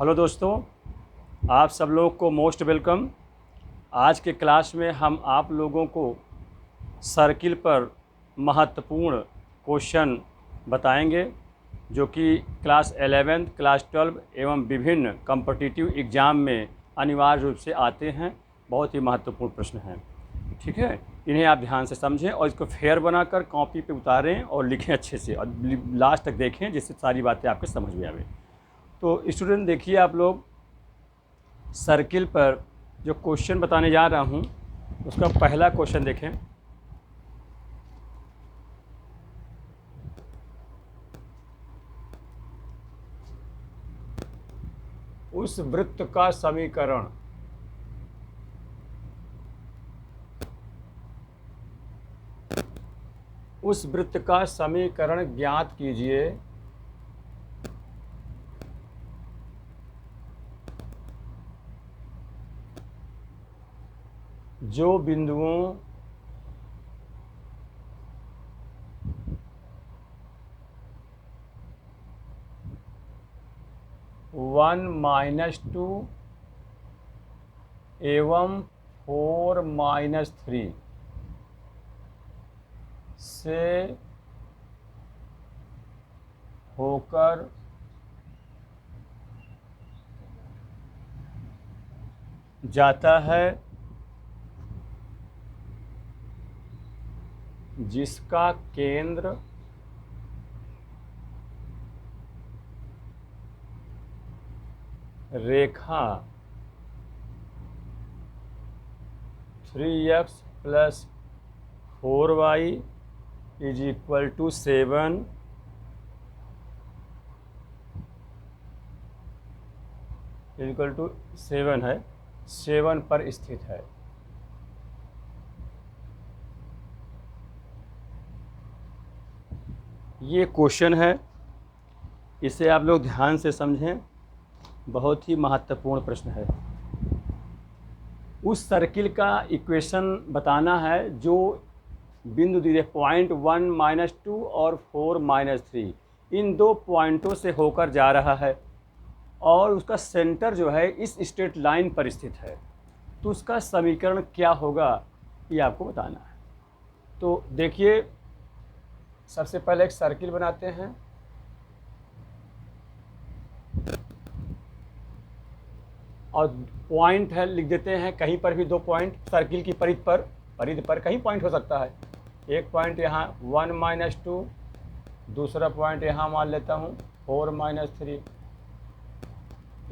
Hello दोस्तों, आप सब लोग को मोस्ट वेलकम। आज के क्लास में हम आप लोगों को सर्किल पर महत्वपूर्ण क्वेश्चन बताएंगे जो कि क्लास 11, क्लास 12 एवं विभिन्न कॉम्पिटिटिव एग्ज़ाम में अनिवार्य रूप से आते हैं। बहुत ही महत्वपूर्ण प्रश्न हैं, ठीक है। इन्हें आप ध्यान से समझें और इसको फेयर बनाकर कॉपी पे उतारें और लिखें अच्छे से और लास्ट तक देखें जिससे सारी बातें आपके समझ में आवे। तो स्टूडेंट देखिए, आप लोग सर्किल पर जो क्वेश्चन बताने जा रहा हूँ उसका पहला क्वेश्चन देखें। उस वृत्त का समीकरण ज्ञात कीजिए जो बिंदुओं (1-2) एवं 4-3 से होकर जाता है, जिसका केंद्र रेखा 3x + 4y = 7 है, 7 पर स्थित है। ये क्वेश्चन है, इसे आप लोग ध्यान से समझें, बहुत ही महत्वपूर्ण प्रश्न है। उस सर्किल का इक्वेशन बताना है जो बिंदु दिए पॉइंट 1-2 और 4-3 इन दो पॉइंटों से होकर जा रहा है और उसका सेंटर जो है इस स्ट्रेट लाइन पर स्थित है। तो उसका समीकरण क्या होगा ये आपको बताना है। तो देखिए, सबसे पहले एक सर्किल बनाते हैं। और पॉइंट है लिख देते हैं, कहीं पर भी दो पॉइंट सर्किल की परिधि पर कहीं पॉइंट हो सकता है। एक पॉइंट यहाँ 1-2, दूसरा पॉइंट यहाँ मान लेता हूँ 4-3।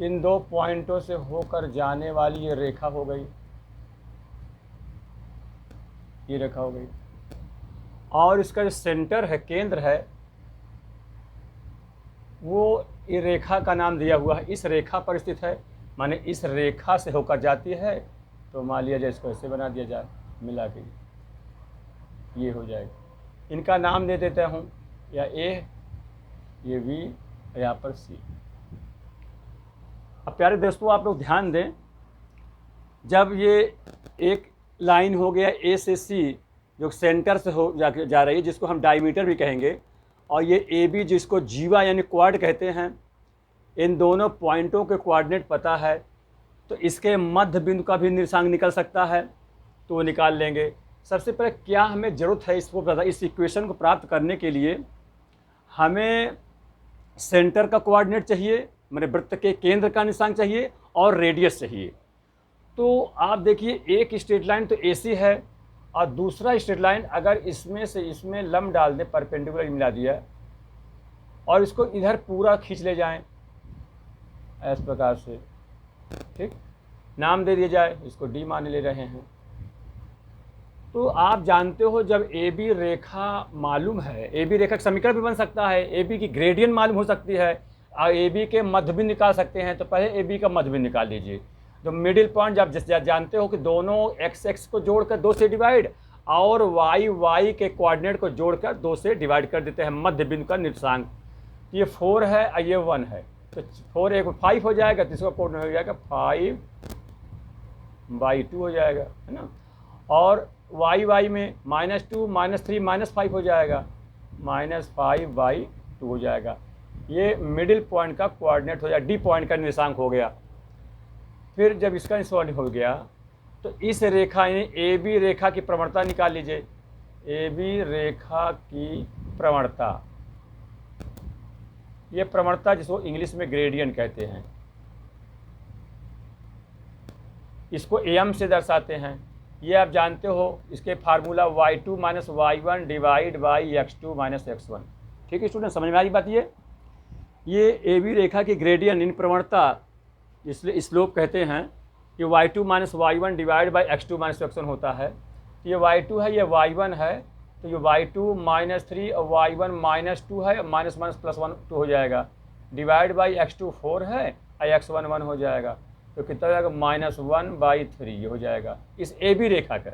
इन दो पॉइंटों से होकर जाने वाली ये रेखा हो गई, ये रेखा हो गई। और इसका जो सेंटर है, केंद्र है, वो ये रेखा का नाम दिया हुआ है, इस रेखा पर स्थित है। माने इस रेखा से होकर जाती है, तो मान लिया जाए इसको ऐसे बना दिया जाए, मिला के ये हो जाएगा। इनका नाम दे देता हूँ, या ए, ये बी, यहाँ पर सी। अब प्यारे दोस्तों, आप लोग ध्यान दें, जब ये एक लाइन हो गया ए से सी जो सेंटर से हो जा रही है, जिसको हम डायमीटर भी कहेंगे, और ये ए बी जिसको जीवा यानी क्वाड कहते हैं, इन दोनों पॉइंटों के कोऑर्डिनेट पता है तो इसके मध्य बिंदु का भी निर्देशांक निकल सकता है, तो वो निकाल लेंगे। सबसे पहले क्या हमें ज़रूरत है इसको पता, इस इक्वेशन को प्राप्त करने के लिए हमें सेंटर का कोऑर्डिनेट चाहिए, मेरे वृत्त के केंद्र का निर्देशांक चाहिए और रेडियस चाहिए। तो आप देखिए, एक स्ट्रेट लाइन तो AC है और दूसरा स्ट्रेट लाइन अगर इसमें से इसमें लंब डाल दें, परपेंडिकुलर मिला दिया, और इसको इधर पूरा खींच ले जाएं इस प्रकार से, ठीक, नाम दे दिया जाए, इसको D मान ले रहे हैं। तो आप जानते हो, जब AB रेखा मालूम है, AB रेखा का समीकरण भी बन सकता है, AB की ग्रेडियंट मालूम हो सकती है और AB के मध्य बिंदु निकाल सकते हैं। तो पहले AB का मध्य बिंदु निकाल लीजिए। तो मिडिल पॉइंट जब जानते हो कि दोनों x को जोड़कर 2 से डिवाइड और y के कोऑर्डिनेट को जोड़कर 2 से डिवाइड कर देते हैं मध्य बिंदु का निर्देशांक। ये 4 है और ये 1 है, तो 4 एक 5 हो जाएगा, तो इसका कोऑर्डिनेट हो जाएगा 5/2 हो जाएगा, है ना। और y में -2, -3, -5 हो जाएगा, -5/2 हो जाएगा। ये मिडिल पॉइंट का कोऑर्डिनेट हो जाए, डी पॉइंट का निर्देशांक हो गया। फिर जब इसका सॉल्व हो गया तो इस रेखा यानी ए बी रेखा की प्रवणता निकाल लीजिए। ए बी रेखा की प्रवणता, ये प्रवणता जिसको इंग्लिश में ग्रेडियंट कहते हैं, इसको एम से दर्शाते हैं। ये आप जानते हो, इसके formula y2 minus y1 divide by x2 minus x1। ठीक है स्टूडेंट, समझ में आ रही बात। ये ए बी रेखा की ग्रेडियंट इन प्रवणता, इसलिए स्लोप कहते हैं कि y2 minus y1 divide by x2 minus x1 होता है। ये y2 है, ये y1 है, तो ये y2 माइनस 3 और y1 माइनस 2 है, माइनस माइनस प्लस 1 2 हो जाएगा, डिवाइड बाई x2 4 है और x1 1 हो जाएगा, तो कितना हो जाएगा -1/3 ये हो जाएगा इस ए बी रेखा का।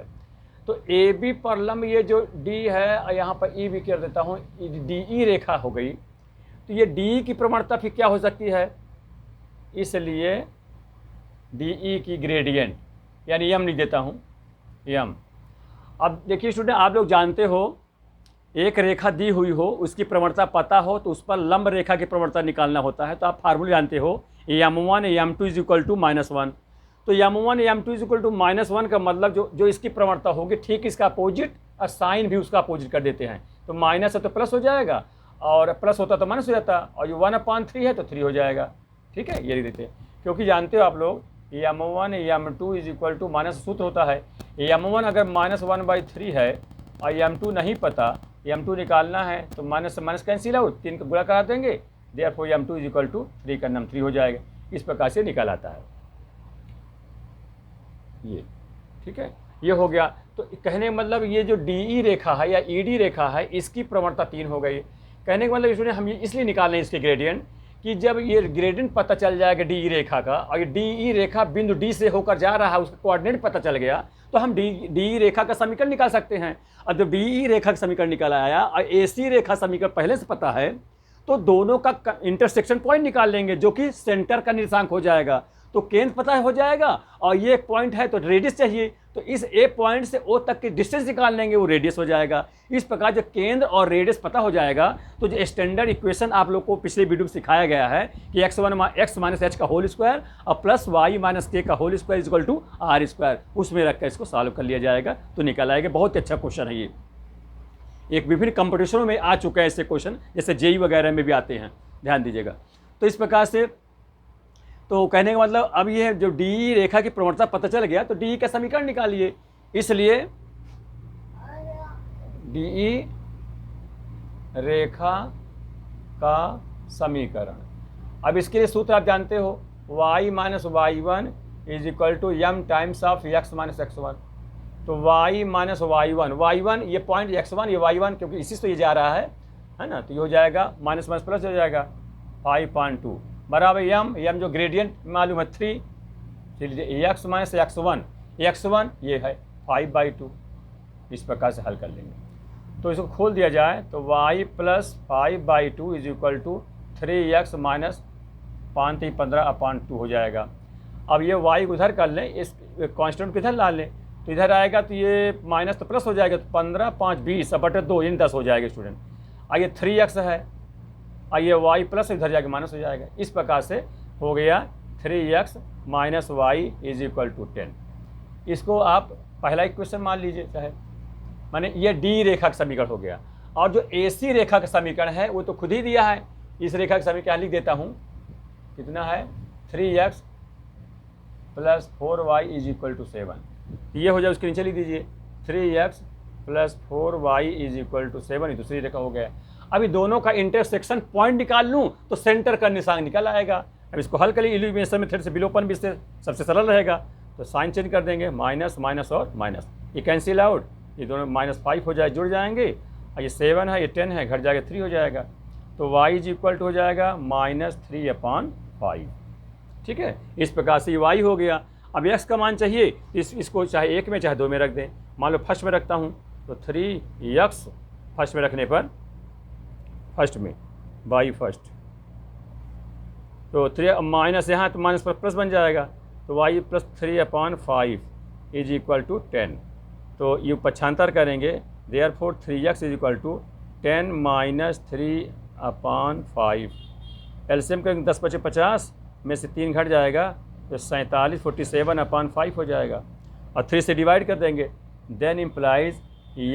तो ए बी पर लंब ये जो डी है, और यहाँ पर ई भी कर देता हूँ, डी ई रेखा हो गई। तो ये डी की प्रवणता फिर क्या हो सकती है, इसलिए डी ई की ग्रेडियंट यानी यम लिख देता हूँ, यम। अब देखिए स्टूडेंट, आप लोग जानते हो एक रेखा दी हुई हो, उसकी प्रवणता पता हो तो उस पर लंब रेखा की प्रवणता निकालना होता है। तो आप फार्मूला जानते हो m1 m2 is equal to -1। तो m1 m2 is equal to -1 का मतलब जो इसकी प्रवणता होगी ठीक इसका अपोजिट, और साइन भी उसका अपोजिट कर देते हैं। तो माइनस है तो प्लस हो जाएगा, और प्लस होता तो माइनस हो जाता, और ये 1/3 है तो 3 हो जाएगा। ठीक है, ये लिख देते हैं, क्योंकि जानते हो आप लोग m1 m2 is equal to minus सूत्र होता है, m1 अगर -1/3 है और m2 नहीं पता, m2 निकालना है तो माइनस से माइनस कैंसिल आउट, 3 का गुणा करा देंगे, therefore m2 is equal to 3 का नाम 3 हो जाएगा। इस प्रकार से निकाल आता है ये। ठीक है, ये हो गया। तो कहने का मतलब ये जो डी रेखा है या ईडी रेखा है, इसकी प्रवणता 3 हो गई। कहने का मतलब इसमें हम ये इसलिए निकाल रहे हैं इसके ग्रेडियंट, कि जब ये ग्रेडियंट पता चल जाएगा डी रेखा का, और ये डी रेखा बिंदु डी से होकर जा रहा है, उसका कोऑर्डिनेट पता चल गया, तो हम डी रेखा का समीकरण निकाल सकते हैं। और जब डी रेखा का समीकरण निकाल आया और ए सी रेखा समीकरण पहले से पता है, तो दोनों का इंटरसेक्शन पॉइंट निकाल लेंगे, जो कि सेंटर का निर्देशांक हो जाएगा। तो केंद्र पता हो जाएगा, और ये एक पॉइंट है तो रेडियस चाहिए, तो इस ए पॉइंट से ओ तक की डिस्टेंस निकाल लेंगे, वो रेडियस हो जाएगा। इस प्रकार जब केंद्र और रेडियस पता हो जाएगा, तो जो स्टैंडर्ड इक्वेशन आप लोग को पिछले वीडियो में सिखाया गया है कि x माइनस एच का होल स्क्वायर और प्लस y माइनस के का whole square is equal to R square, उसमें रखकर इसको सॉल्व कर लिया जाएगा तो निकल आएगा। बहुत अच्छा क्वेश्चन है ये, एक विभिन्न कंपटीशनों में आ चुके हैं ऐसे क्वेश्चन, जैसे जेई वगैरह में भी आते हैं, ध्यान दीजिएगा। तो इस प्रकार से, तो कहने का मतलब अब ये जो डी रेखा की प्रवणता पता चल गया, तो डी का समीकरण निकालिए। इसलिए डी रेखा का समीकरण, अब इसके लिए सूत्र आप जानते हो, y minus y1 is equal to m times of x minus x1। तो y माइनस y1 ये पॉइंट x1 ये y1, क्योंकि इसी से ये जा रहा है ना, तो ये हो जाएगा माइनस माइनस प्लस हो जाएगा 5.2 बराबर m जो ग्रेडियंट मालूम है 3, चलिए x माइनस x1 ये है 5/2। इस प्रकार से हल कर लेंगे। तो इसको खोल दिया जाए तो y plus 5/2 is equal to 3x minus 5/15/2 हो जाएगा। अब ये y उधर कर लें, इस कांस्टेंट को इधर ला लें, तो इधर आएगा तो ये माइनस तो प्लस हो जाएगा, तो 15 5 20/2 यानी 10 हो जाएगा स्टूडेंट। और ये 3x है, और ये y प्लस इधर जाके माइनस हो जाएगा। इस प्रकार से हो गया 3x minus y is equal to 10। इसको आप पहला इक्वेशन मान लीजिए चाहे, माने ये डी रेखा का समीकरण हो गया। और जो ए सी रेखा का समीकरण है वो तो खुद ही दिया है, इस रेखा का समीकरण लिख देता हूँ, कितना है 3x plus 4y is equal to 7। ये हो जाए, उसके नीचे लिख दीजिए 3x plus 4y is equal to 7, ये दूसरी रेखा हो गया। अभी दोनों का इंटरसेक्शन पॉइंट निकाल लूँ तो सेंटर का निशान निकल आएगा। अब इसको हल करिए, इल्यूमिनेशन मेथड से विलोपन भी सबसे सरल रहेगा। तो साइन चेंज कर देंगे, माइनस माइनस और माइनस, ये कैंसिल आउट, ये दोनों -5 हो जाए, जुड़ जाएंगे, और ये 7 है, ये 10 है, घट जाएगा 3 हो जाएगा। तो y इज इक्वल टू हो जाएगा -3/5। ठीक है, इस प्रकार से ये y हो गया। अब x का मान चाहिए, इसको चाहे 1 में चाहे 2 में रख दें। मान लो फर्स्ट में रखता हूँ, तो 3x फर्स्ट में रखने पर, फर्स्ट में बाई फर्स्ट, तो 3 माइनस यहाँ तो माइनस पर प्लस बन जाएगा, तो y plus 3/5 is equal to 10। तो ये पक्षांतर करेंगे, therefore 3x is equal to 10 minus 3/5 LCM करेंगे 10 × 50 में से 3 घट जाएगा तो 47 47/5 हो जाएगा और 3 से डिवाइड कर देंगे। Then implies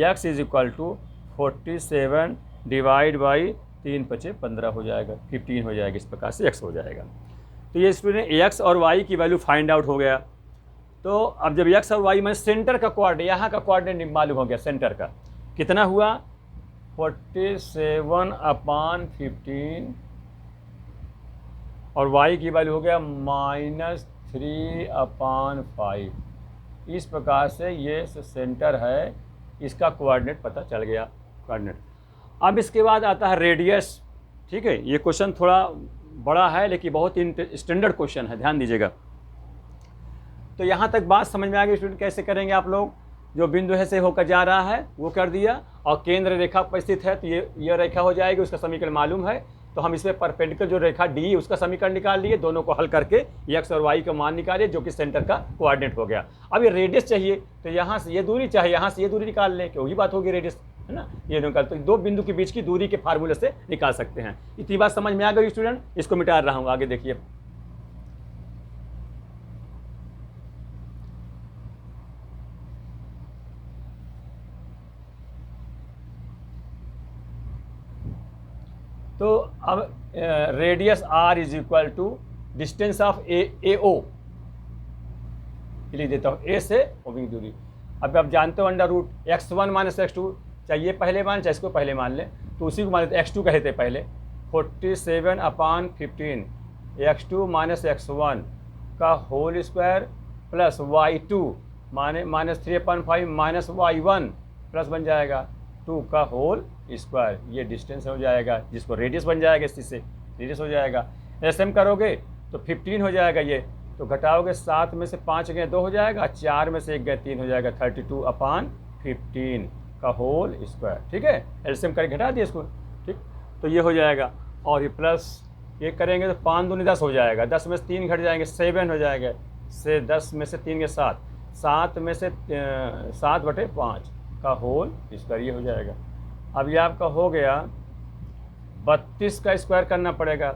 x is equal to 47 divide by 3 × 15 हो जाएगा, 15 हो जाएगा। इस प्रकार से x हो जाएगा। तो ये स्टूडेंट x और y की वैल्यू फाइंड आउट हो गया। तो अब जब x और y में सेंटर का कोऑर्डिनेट, यहाँ का कोऑर्डिनेट मालूम हो गया, सेंटर का कितना हुआ 47/15 और y की वैल्यू हो गया -3/5। इस प्रकार से ये सेंटर है, इसका कोऑर्डिनेट पता चल गया, कोऑर्डिनेट। अब इसके बाद आता है रेडियस। ठीक है, ये क्वेश्चन थोड़ा बड़ा है लेकिन बहुत स्टैंडर्ड क्वेश्चन है, ध्यान दीजिएगा। तो यहाँ तक बात समझ में आ गई स्टूडेंट, कैसे करेंगे आप लोग। जो बिंदु है से होकर जा रहा है वो कर दिया और केंद्र रेखा पर स्थित है तो ये रेखा हो जाएगी, उसका समीकरण मालूम है। तो हम इसमें परपेंडिकुलर जो रेखा डी उसका समीकरण निकाल लिए, दोनों को हल करके x और y का मान निकालिए जो कि सेंटर का कोऑर्डिनेट हो गया। अब ये रेडियस चाहिए तो यहाँ से ये दूरी चाहिए, यहाँ से ये दूरी निकाल लें, क्यों ही बात होगी रेडियस, है ना। ये निकाल तो दो बिंदु के बीच की दूरी के फार्मूले से निकाल सकते हैं। इतनी बात समझ में आ गई स्टूडेंट, इसको मिटा रहा हूँ, आगे देखिए। तो अब radius r is equal to distance of A O लिख देता हूँ, a से ओ की दूरी। अब आप जानते हो √x1 - x2, चाहिए पहले मान चाहे इसको पहले मान लें, तो उसी को मान लेते x2 कहे थे पहले। 47/15 x2 - x1 का whole square plus y2 -3/5 -y1 plus बन जाएगा 2 का होल स्क्वायर। ये डिस्टेंस हो जाएगा जिसको रेडियस बन जाएगा, इसी से रेडियस हो जाएगा। एसएम करोगे तो 15 हो जाएगा, ये तो घटाओगे 7 में से 5 गए 2 हो जाएगा, 4 में से 1 गए 3 हो जाएगा, 32/15 का होल स्क्वायर। ठीक है, एलसीएम करके घटा दिए इसको। ठीक, तो ये हो जाएगा और ये प्लस ये करेंगे तो 5 दूनी 10 हो जाएगा, 10 में से 3 घट जाएंगे 7 हो जाएगा, से 10 में से 3 के 7, 7 में से 7/5 का होल स्क्वायर, ये हो जाएगा। अब ये आपका हो गया 32 का स्क्वायर करना पड़ेगा,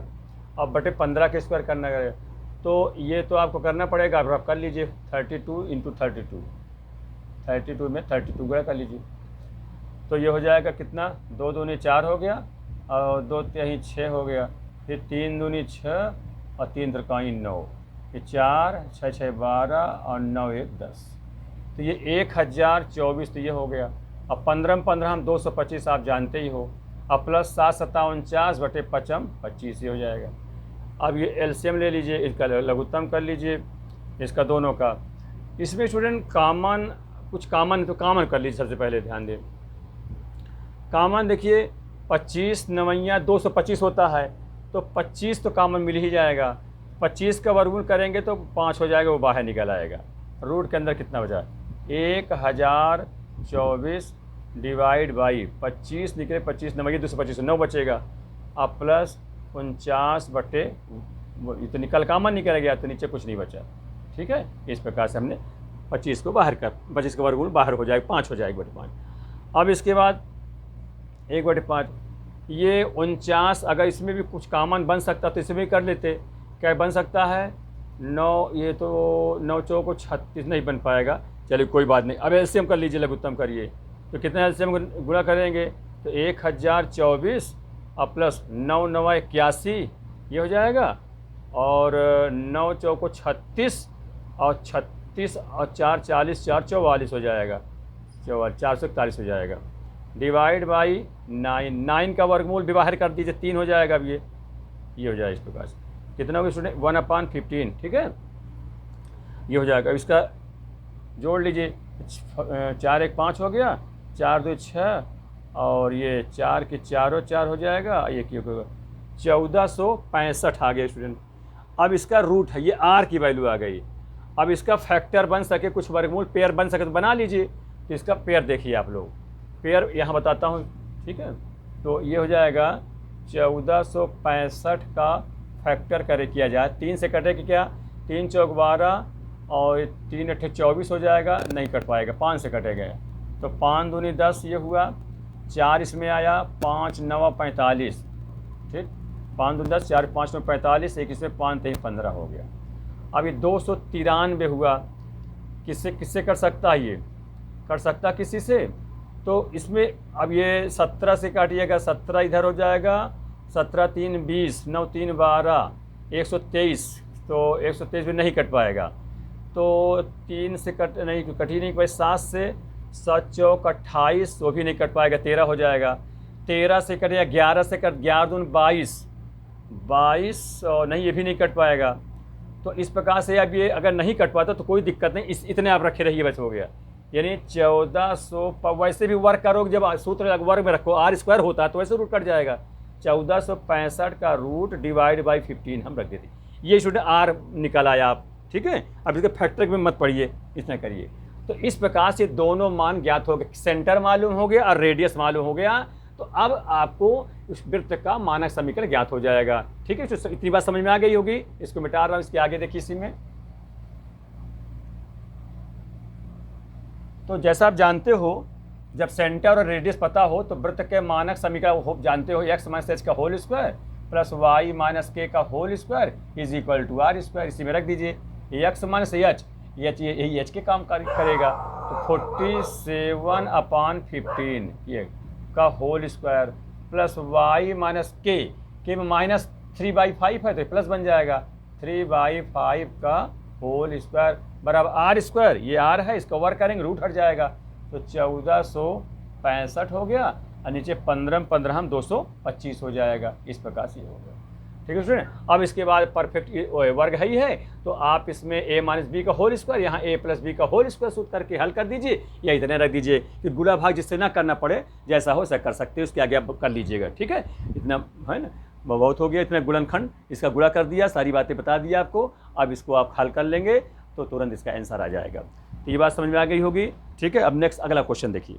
अब बटे 15 का स्क्वायर करना पड़ेगा, तो ये तो आपको करना पड़ेगा। अब आप कर लीजिए 32 × 32, 32 में 32 गुणा कर लीजिए, तो ये हो जाएगा कितना, 2 दूनी 4 हो गया और 2 तिहाई 6 हो गया, फिर 3 दूनी 6 और 3 त्रिकाई 9, ये 4 6 6 12 और 9 1 10, तो ये 1024। तो ये हो गया। अब 15 में 15 हम 225 आप जानते ही हो, अब प्लस 7 7 49 बटे 5 25 ही हो जाएगा। अब ये एलसीएम ले लीजिए, इसका लघुत्तम कर लीजिए इसका दोनों का। इसमें स्टूडेंट कॉमन, कुछ कॉमन तो कॉमन कर लीजिए। सबसे पहले ध्यान दें, कॉमन देखिए 25 9 225 होता है, तो 25 तो कॉमन मिल ही जाएगा। 25 का वर्गमूल करेंगे तो 5 हो जाएगा, वो बाहर निकल आएगा। रूट के अंदर कितना बचा, 1024 डिवाइड बाई 25 निकले, 25 9 225 9 बचेगा, अब प्लस 49 बटे, ये तो निकल कॉमन निकल गया तो नीचे कुछ नहीं बचा। ठीक है, इस प्रकार से हमने 25 को बाहर कर, 25 का वर्गमूल बाहर हो जाएगा, 5 हो जाएगा 1/5। अब इसके बाद 1/5, ये 49, अगर इसमें भी कुछ कॉमन बन सकता तो इसमें भी कर लेते। क्या बन सकता है 9, ये तो 9 चौको 36 नहीं बन पाएगा, चलिए कोई बात नहीं। अब एलसीएम कर लीजिए, लघुत्तम करिए, तो कितना एलसीएम गुणा करेंगे तो 1024 और प्लस 9 9 81 ये हो जाएगा, और 9 चौको 36 और 36 और 4 40 4 44 हो जाएगा, 441 हो जाएगा, डिवाइड बाई 9, 9 का वर्गमूल भी बाहर कर दीजिए, 3 हो जाएगा। अब ये हो जाएगा इस प्रकार से, कितना होगा स्टूडेंट 1/15। ठीक है, ये हो जाएगा। इसका जोड़ लीजिए, 4 1 5 हो गया, 4 2 6 और ये 4 के 4 4 हो जाएगा, ये क्यों होगा 1465 आ गया स्टूडेंट। अब इसका रूट है, ये आर की वैल्यू आ गई। अब इसका फैक्टर बन सके, कुछ वर्गमूल पेयर बन सके तो बना लीजिए। तो इसका पेयर देखिए आप लोग, पेयर यहाँ बताता हूँ। ठीक है, तो ये हो जाएगा 1465 का फैक्टर करे किया जाए, 3 से कटे कि क्या, 3 चौक 12 और 3 8 24 हो जाएगा, नहीं कट पाएगा, 5 से कटेगा, तो 5 दूनी 10 ये हुआ, 4 इसमें आया, 5 9 45। ठीक, 5 दूनी 10, 4 5 9 45, 1 इसमें 5 3 15 हो गया। अब ये 293 हुआ, किससे किससे कर सकता है, ये कर सकता किसी से, तो इसमें अब ये 17 से काटिएगा, 17 इधर हो जाएगा, 17 3 20, 9 3 12, 123, तो 123 भी नहीं कट पाएगा, तो 3 से कट ही नहीं पाए, 7 से 7 चौक 28, वो भी नहीं कट पाएगा, 13 हो जाएगा, 13 से कटेगा, 11 से कट, 11 दून 22, 22 और नहीं, ये भी नहीं कट पाएगा। तो इस प्रकार से अब ये अगर नहीं कट पाता तो कोई दिक्कत नहीं, इतने आप रखे रहिए, बस हो गया। यानी 1400 पर वैसे भी वर्ग करोगे, जब सूत्र वर्ग में रखो आर स्क्वायर होता है तो वैसे रूट कट जाएगा। 1465 का रूट डिवाइड बाई 15 हम रख देते, ये स्टूडेंट आर निकल आया आप, ठीक है। अब इसके फैक्टर में मत पढ़िए, इतना करिए। तो इस प्रकार से दोनों मान ज्ञात हो गए, सेंटर मालूम हो गया और रेडियस मालूम हो गया, तो अब आपको उस वृत्त का मानक समीकरण ज्ञात हो जाएगा, ठीक है। तो इतनी बात समझ में आ गई होगी, इसको मिटा रहा हूं, इसके आगे देखिए इसी में। तो जैसा आप जानते हो, जब सेंटर और रेडियस पता हो तो वृत्त के मानक समीकरण हो जानते हो, x माइनस एच का whole square plus Y minus K का whole square is equal to R square. इसी में रख दीजिए x माइनस एच, यही एच के काम करेगा, तो 47/15 ये का whole square plus Y minus K में माइनस 3/5 है तो प्लस बन जाएगा, 3/5 का होल स्क्वायर बराबर आर स्क्वायर, ये आर है, इसका वर्क करेंगे रूट हट जाएगा, तो 1465 हो गया, और नीचे 15 225 हो जाएगा। इस प्रकार से हो गया, ठीक है स्टूडेंट। अब इसके बाद परफेक्ट वर्ग है ही है, तो आप इसमें a माइनस बी का होल स्क्वायर, यहाँ a प्लस बी का होल स्क्वायर सूत्र करके हल कर दीजिए, या इतने रख दीजिए कि गुणा भाग जिससे ना करना पड़े, जैसा हो ऐसा कर सकते हैं, उसके आगे आप कर लीजिएगा, ठीक है। इतना है ना, बहुत हो गया, इतना गुणनखंड, इसका गुणा कर दिया, सारी बातें बता दी आपको। अब इसको आप हल कर लेंगे तो तुरंत इसका आंसर आ जाएगा। तो ये बात समझ में आ गई होगी, ठीक है। अब नेक्स्ट अगला क्वेश्चन देखिए।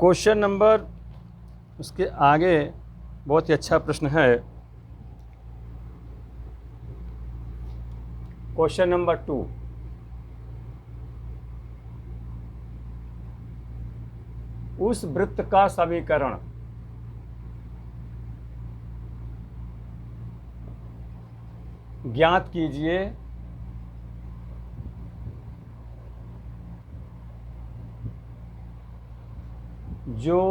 क्वेश्चन नंबर, उसके आगे बहुत ही अच्छा प्रश्न है, क्वेश्चन नंबर 2। उस वृत्त का समीकरण ज्ञात कीजिए जो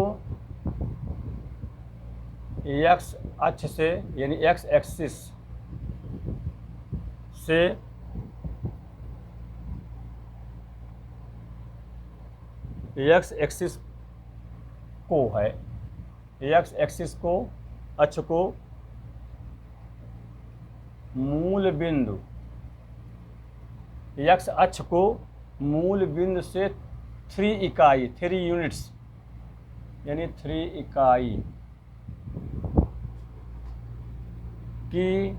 x अक्ष से यानी x एक्सिस से x एक्सिस को है, x एक्सिस को अक्ष को मूल बिंदु, x अक्ष को मूल बिंदु से 3 इकाई 3 यूनिट्स यानी 3 इकाई की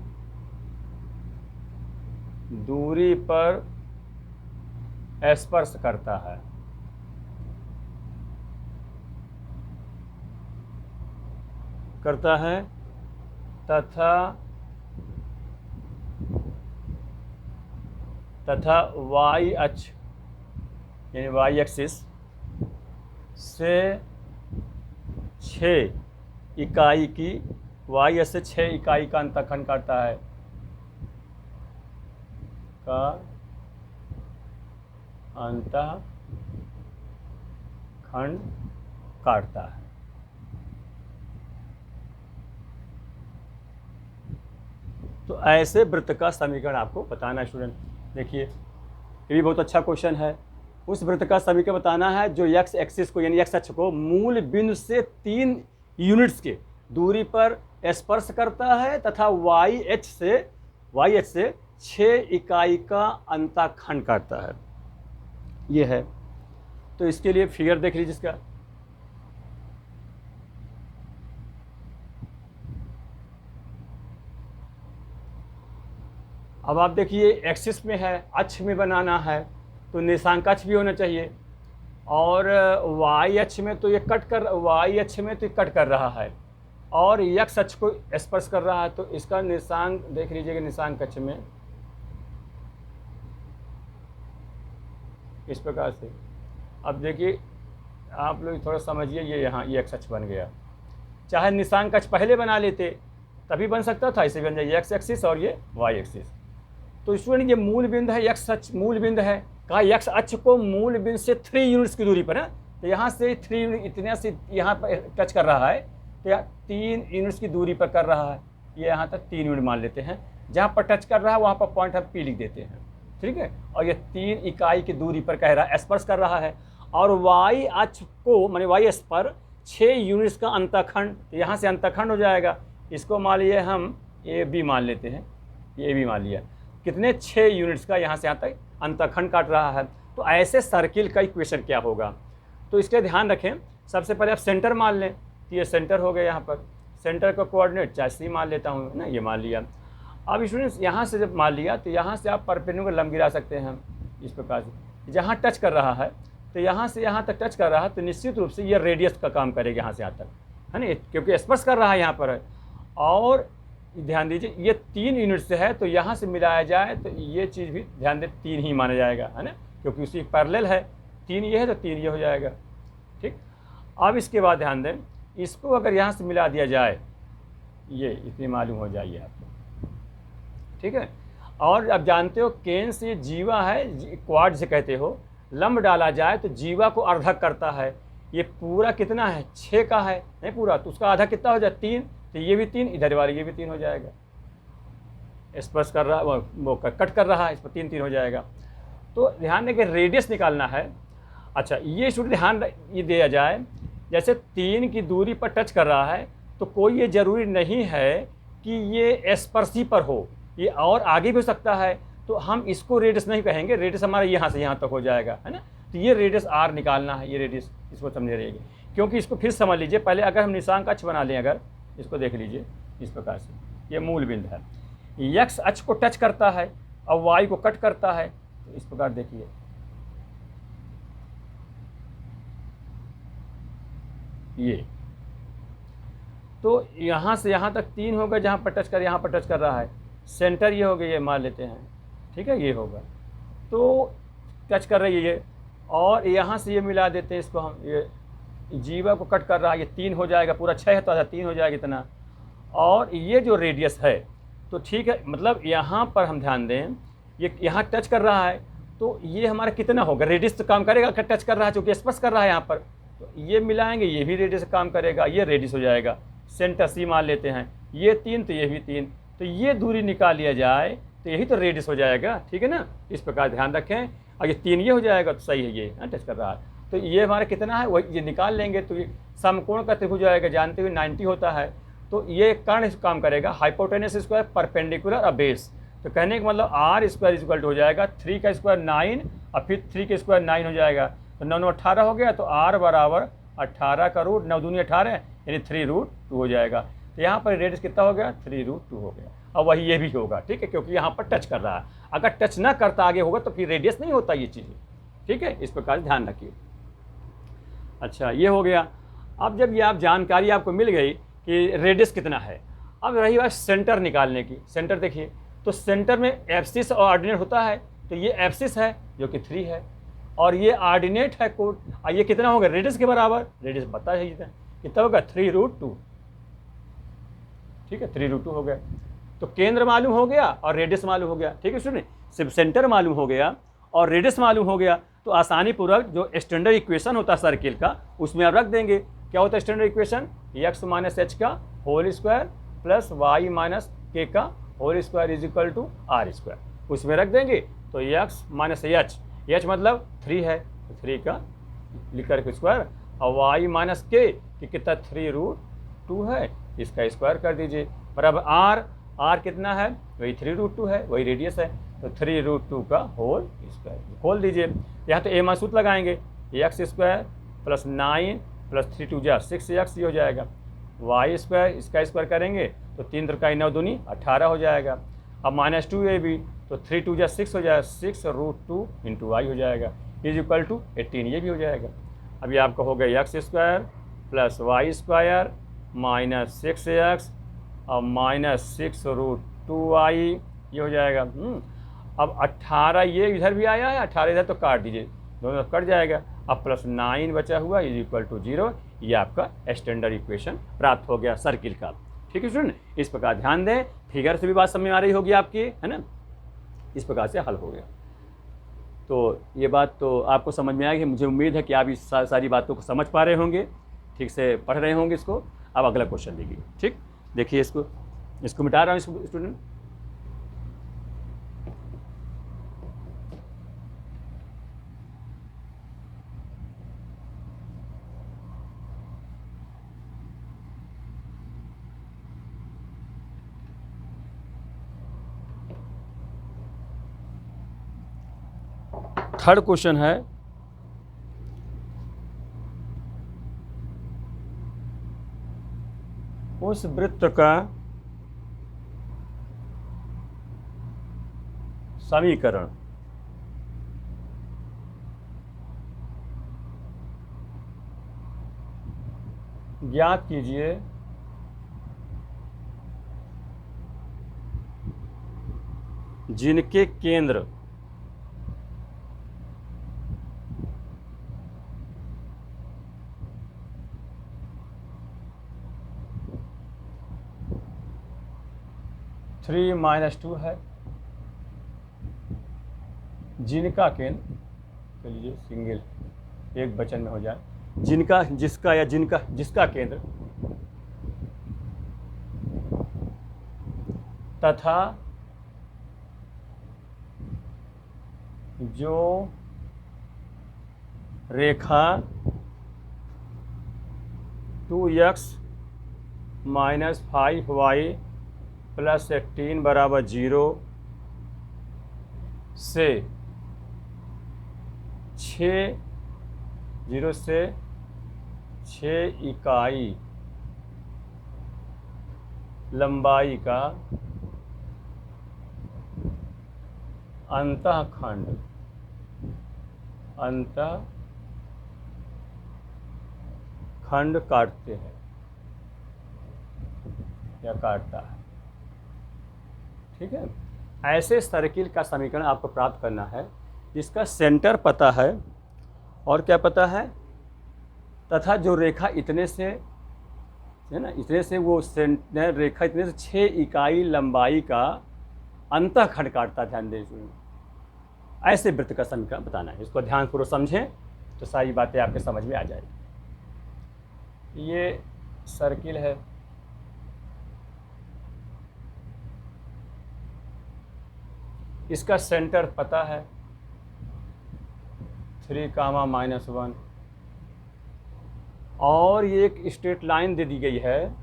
दूरी पर स्पर्श करता है, तथा y अक्ष यानी y एक्सिस से 6 इकाई की, y एक्सिस से 6 इकाई का अंतःखंड काटता है, है। तो ऐसे वृत्त का समीकरण आपको बताना है स्टूडेंट। देखिए ये भी बहुत अच्छा क्वेश्चन है। उस वृत्त का समीकरण बताना है जो x एक्सिस को यानी x अक्ष को मूल बिंदु से 3 यूनिट्स के दूरी पर स्पर्श करता है तथा y एच से 6 इकाई का अंतःखंड काटता है। ये है, तो इसके लिए फिगर देख लीजिए इसका। अब आप देखिए एक्सिस में है, अक्ष में बनाना है तो निर्देशांक अक्ष भी होना चाहिए, और वाई अक्ष में तो ये वाई अक्ष में तो ये कट कर रहा है और एक्स अक्ष को स्पर्श कर रहा है, तो इसका निर्देशांक देख लीजिएगा निर्देशांक अक्ष में इस प्रकार से। अब देखिए आप लोग थोड़ा समझिए, ये यहाँ ये एक्स अक्ष बन गया, चाहे निर्देशांक अक्ष पहले बना लेते तभी बन सकता था, इसे बन जाए एक्स एक्सिस और ये वाई एक्सिस। तो स्टूडेंट ये मूल बिंदु है, एक्स अक्ष मूल बिंदु है, कहा एक्स अक्ष को मूल बिंदु से 3 यूनिट्स की दूरी पर है, तो यहाँ से 3 यूनिट इतने से यहाँ पर टच कर रहा है, तो यहाँ 3 यूनिट्स की दूरी पर कर रहा है, ये यहाँ तक 3 यूनिट मान लेते हैं, जहाँ पर टच कर रहा है वहाँ पर पॉइंट हम पी लिख देते हैं, ठीक है। और ये 3 इकाई की दूरी पर कह रहा है, स्पर्श कर रहा है, और वाई अक्ष को माने वाई अक्ष पर 6 यूनिट्स का अंतखंड, यहाँ से अंतखंड हो जाएगा, इसको मान लिए हम ए बी मान लेते हैं, ये भी मान लिया, कितने 6 यूनिट्स का यहाँ से यहाँ तक अंतखंड काट रहा है। तो ऐसे सर्किल का इक्वेशन क्या होगा, तो इसके ध्यान रखें। सबसे पहले आप सेंटर मान लें, तो ये सेंटर हो गया, यहाँ पर सेंटर का कोऑर्डिनेट चाहे सी मान लेता हूँ ना, ये मान लिया। अब स्टूडेंट्स यहाँ से जब मान लिया तो यहाँ से आप परपेंडिकुलर लंब गिरा सकते हैं इस प्रकार से, जहाँ टच कर रहा है तो यहाँ से यहाँ तक टच कर रहा है, तो निश्चित रूप से ये रेडियस का काम करेगा यहाँ से यहाँ तक, है ना, क्योंकि स्पर्श कर रहा है यहाँ पर है। और ध्यान दीजिए ये 3 यूनिट से है, तो यहाँ से मिलाया जाए तो ये चीज़ भी ध्यान दें 3 ही माना जाएगा, है ना, क्योंकि उसी पैरेलल है, 3 ये है तो 3 ये हो जाएगा, ठीक। अब इसके बाद ध्यान दें, इसको अगर यहाँ से मिला दिया जाए, ये इतनी मालूम हो जाइए आपको, ठीक है। और अब जानते हो केन से जीवा है, क्वाड से कहते हो, लंब डाला जाए तो जीवा को अर्धक करता है, ये पूरा कितना है 6 का है, नहीं पूरा, तो उसका आधा कितना हो जाए 3, तो ये भी 3, इधर वाले ये भी 3 हो जाएगा, स्पर्श कर रहा वो कट कर रहा है, इस पर 3 3 हो जाएगा। तो ध्यान दें कि रेडियस निकालना है। अच्छा ये स्टूडेंट ध्यान ये दिया जाए, जैसे 3 की दूरी पर टच कर रहा है तो कोई ये ज़रूरी नहीं है कि ये स्पर्शी पर हो, ये और आगे भी हो सकता है, तो हम इसको रेडियस नहीं कहेंगे, रेडियस हमारा यहाँ से यहाँ तक हो जाएगा, है ना। तो ये रेडियस आर निकालना है, ये रेडियस इसको समझे रहेगी, क्योंकि इसको फिर समझ लीजिए। पहले अगर हम निर्देशांक अक्ष बना लें, अगर इसको देख लीजिए इस प्रकार से, ये मूल बिंदु है, एक्स अक्ष को टच करता है और वाई को कट करता है, तो इस प्रकार देखिए ये, तो यहाँ से यहाँ तक 3 होगा, जहाँ पर टच कर यहाँ पर टच कर रहा है, सेंटर ये हो गया, ये मान लेते हैं, ठीक है, ये होगा, तो टच कर रही है ये, और यहाँ से ये मिला देते हैं इसको हम, ये जीवा को कट कर रहा है, ये 3 हो जाएगा, पूरा 6 है तो आधा 3 हो जाएगा इतना, और ये जो रेडियस है तो ठीक है, मतलब यहाँ पर हम ध्यान दें, ये यहाँ टच कर रहा है तो ये हमारा कितना होगा, रेडियस तो काम करेगा, टच कर रहा है चूँकि स्पर्श कर रहा है यहाँ पर, तो ये मिलाएंगे, ये भी रेडियस काम करेगा, ये रेडियस हो जाएगा, सेंटर सी मान लेते हैं, ये 3 तो ये भी 3, तो ये दूरी निकाल लिया जाए तो यही तो रेडियस हो जाएगा, ठीक है ना। इस प्रकार ध्यान रखें, और ये 3 ये हो जाएगा तो सही है, ये टच कर रहा है, तो ये हमारा कितना है वही ये निकाल लेंगे, तो ये समकोण का त्रिभुज आएगा, जानते हुए 90 होता है, तो ये कर्ण काम करेगा, हाइपोटेनस स्क्वायर परपेंडिकुलर और बेस, तो कहने का मतलब आर स्क्वायर इक्वल हो जाएगा 3 का स्क्वायर 9 और फिर 3 का स्क्वायर 9 हो जाएगा, तो 9 9 18 हो गया, तो आर बराबर 18 का रूट 9 दूनी 18 यानी 3√2 हो जाएगा। तो यहाँ पर रेडियस कितना हो गया 3√2 हो गया, और वही ये भी होगा, ठीक है, क्योंकि यहाँ पर टच कर रहा है, अगर टच ना करता आगे होगा तो फिर रेडियस नहीं होता ये चीज़, ठीक है, इस प्रकार ध्यान रखिए। अच्छा ये हो गया। अब जब ये आप जानकारी आपको मिल गई कि रेडियस कितना है, अब रही बात सेंटर निकालने की। सेंटर देखिए, तो सेंटर में एब्सिस और ऑर्डिनेट होता है, तो ये एब्सिस है जो कि 3 है, और ये ऑर्डिनेट है कोड, और ये कितना होगा रेडियस के बराबर, रेडियस पता है कितना होगा 3√2, ठीक है, 3√2 हो गया। तो केंद्र मालूम हो गया और रेडियस मालूम हो गया, ठीक है स्टूडेंट, सिर्फ सेंटर मालूम हो गया और रेडियस मालूम हो गया, तो आसानी पूर्वक जो स्टैंडर्ड इक्वेशन होता है सर्किल का उसमें आप रख देंगे। क्या होता है standard equation, x minus H का whole square plus Y minus K का whole square is equal to R square, उसमें रख देंगे। तो x माइनस एच मतलब 3 है, तो 3 का लिख कर स्क्वायर, और y माइनस के कितना 3√2 है, इसका स्क्वायर कर दीजिए, बराबर r कितना है वही 3√2 है, वही रेडियस है, तो 3√2 का होल स्क्वायर खोल दीजिए। यहाँ तो मान सूत्र लगाएंगे, एक्स स्क्वायर प्लस 9 प्लस 3 2 जा 6x ये हो जाएगा, वाई स्क्वायर इसका स्क्वायर करेंगे तो 3 3 9 दूनी 18 हो जाएगा। अब -2 ये भी, तो 3 2 जा 6 हो जाएगा, 6√2 इंटू वाई हो जाएगा इज इक्वल टू 18, ये भी हो जाएगा। अभी आपका हो गया X square plus Y square minus 6x और माइनस 6√2y, ये हो जाएगा। अब 18 ये इधर भी आया है, 18 इधर तो काट दीजिए, दोनों कट जाएगा। अब प्लस 9 बचा हुआ इज इक्वल टू 0, ये आपका स्टैंडर्ड इक्वेशन प्राप्त हो गया सर्किल का। ठीक है स्टूडेंट, इस प्रकार ध्यान दें, फिगर से भी बात समझ में आ रही होगी आपकी, है ना। इस प्रकार से हल हो गया। तो ये बात तो आपको समझ में आएगी, मुझे उम्मीद है कि आप इस सारी बातों को समझ पा रहे होंगे, ठीक से पढ़ रहे होंगे इसको। अब अगला क्वेश्चन देखिए। ठीक, देखिए इसको मिटा रहा हूँ स्टूडेंट। थर्ड क्वेश्चन है, उस वृत्त का समीकरण ज्ञात कीजिए जिनके केंद्र थ्री माइनस 2 है, जिनका केंद्र, चलिए सिंगल एक वचन में हो जाए, जिनका, जिसका या जिनका, जिसका केंद्र तथा जो रेखा 2x माइनस 5y प्लस 18 बराबर 0 से 6 इकाई लंबाई का अंतःखंड काटते हैं या काटता है। ठीक है, ऐसे सर्किल का समीकरण आपको प्राप्त करना है जिसका सेंटर पता है और क्या पता है, तथा जो रेखा इतने से, है ना, इतने से वो सेंटर रेखा इतने से 6 इकाई लंबाई का अंतःखंड काटता है। ध्यान दें, ऐसे वृत्त का समीकरण बताना है। इसको ध्यानपूर्वक समझें तो सारी बातें आपके समझ में आ जाएगी। ये सर्किल है, इसका सेंटर पता है 3, -1 और ये एक स्ट्रेट लाइन दे दी गई है